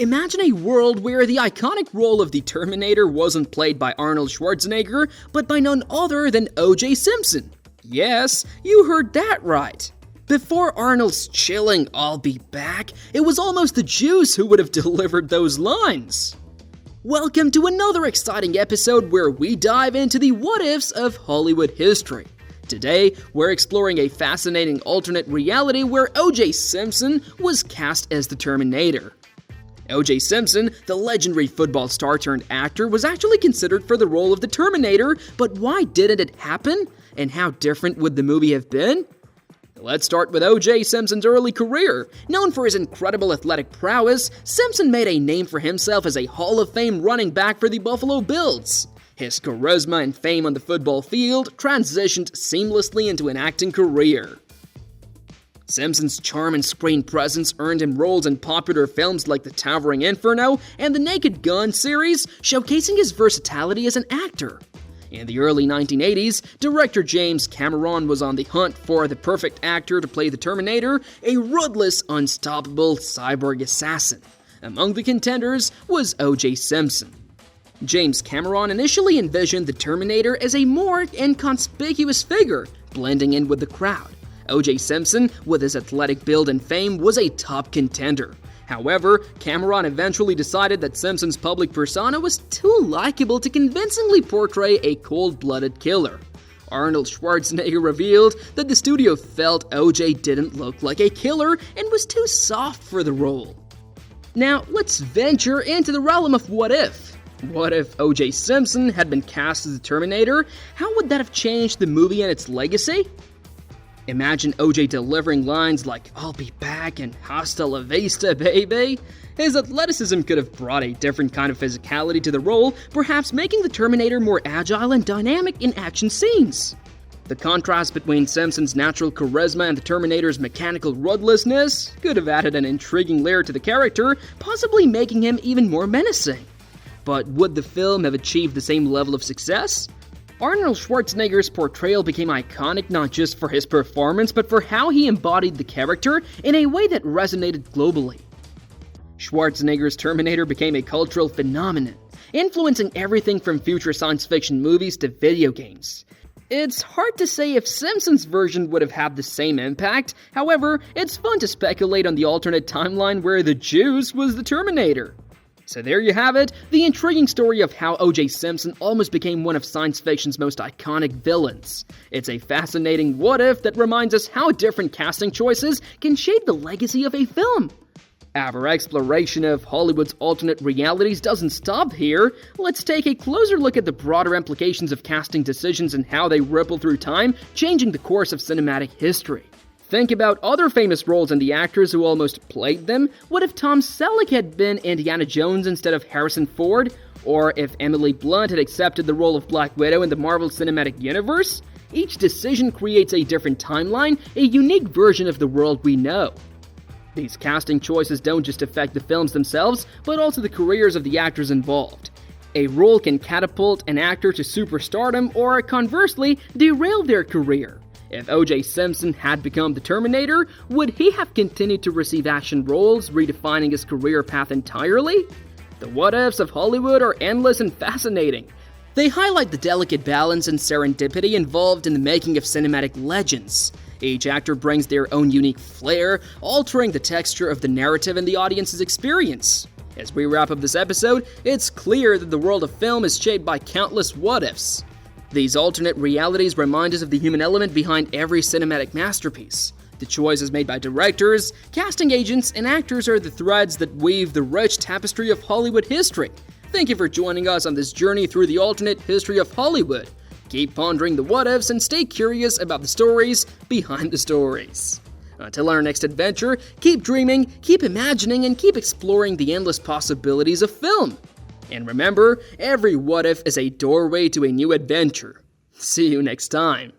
Imagine a world where the iconic role of the Terminator wasn't played by Arnold Schwarzenegger, but by none other than O.J. Simpson. Yes, you heard that right. Before Arnold's chilling "I'll be back," it was almost the Jews who would have delivered those lines. Welcome to another exciting episode where we dive into the what-ifs of Hollywood history. Today, we're exploring a fascinating alternate reality where O.J. Simpson was cast as the Terminator. O.J. Simpson, the legendary football star turned actor, was actually considered for the role of the Terminator, but why didn't it happen? And how different would the movie have been? Let's start with O.J. Simpson's early career. Known for his incredible athletic prowess, Simpson made a name for himself as a Hall of Fame running back for the Buffalo Bills. His charisma and fame on the football field transitioned seamlessly into an acting career. Simpson's charm and screen presence earned him roles in popular films like The Towering Inferno and the Naked Gun series, showcasing his versatility as an actor. In the early 1980s, director James Cameron was on the hunt for the perfect actor to play the Terminator, a ruthless, unstoppable cyborg assassin. Among the contenders was O.J. Simpson. James Cameron initially envisioned the Terminator as a more inconspicuous figure, blending in with the crowd. O.J. Simpson, with his athletic build and fame, was a top contender. However, Cameron eventually decided that Simpson's public persona was too likable to convincingly portray a cold-blooded killer. Arnold Schwarzenegger revealed that the studio felt O.J. didn't look like a killer and was too soft for the role. Now, let's venture into the realm of what if. What if O.J. Simpson had been cast as the Terminator? How would that have changed the movie and its legacy? Imagine O.J. delivering lines like "I'll be back" and "Hasta la vista, baby." His athleticism could have brought a different kind of physicality to the role, perhaps making the Terminator more agile and dynamic in action scenes. The contrast between Simpson's natural charisma and the Terminator's mechanical ruthlessness could have added an intriguing layer to the character, possibly making him even more menacing. But would the film have achieved the same level of success? Arnold Schwarzenegger's portrayal became iconic not just for his performance, but for how he embodied the character in a way that resonated globally. Schwarzenegger's Terminator became a cultural phenomenon, influencing everything from future science fiction movies to video games. It's hard to say if Simpson's version would have had the same impact, however, it's fun to speculate on the alternate timeline where the Jews was the Terminator. So there you have it, the intriguing story of how O.J. Simpson almost became one of science fiction's most iconic villains. It's a fascinating what-if that reminds us how different casting choices can shape the legacy of a film. Our exploration of Hollywood's alternate realities doesn't stop here. Let's take a closer look at the broader implications of casting decisions and how they ripple through time, changing the course of cinematic history. Think about other famous roles and the actors who almost played them. What if Tom Selleck had been Indiana Jones instead of Harrison Ford? Or if Emily Blunt had accepted the role of Black Widow in the Marvel Cinematic Universe? Each decision creates a different timeline, a unique version of the world we know. These casting choices don't just affect the films themselves, but also the careers of the actors involved. A role can catapult an actor to superstardom or, conversely, derail their career. If O.J. Simpson had become the Terminator, would he have continued to receive action roles, redefining his career path entirely? The what-ifs of Hollywood are endless and fascinating. They highlight the delicate balance and serendipity involved in the making of cinematic legends. Each actor brings their own unique flair, altering the texture of the narrative and the audience's experience. As we wrap up this episode, it's clear that the world of film is shaped by countless what-ifs. These alternate realities remind us of the human element behind every cinematic masterpiece. The choices made by directors, casting agents, and actors are the threads that weave the rich tapestry of Hollywood history. Thank you for joining us on this journey through the alternate history of Hollywood. Keep pondering the what-ifs and stay curious about the stories behind the stories. Until our next adventure, keep dreaming, keep imagining, and keep exploring the endless possibilities of film. And remember, every what-if is a doorway to a new adventure. See you next time.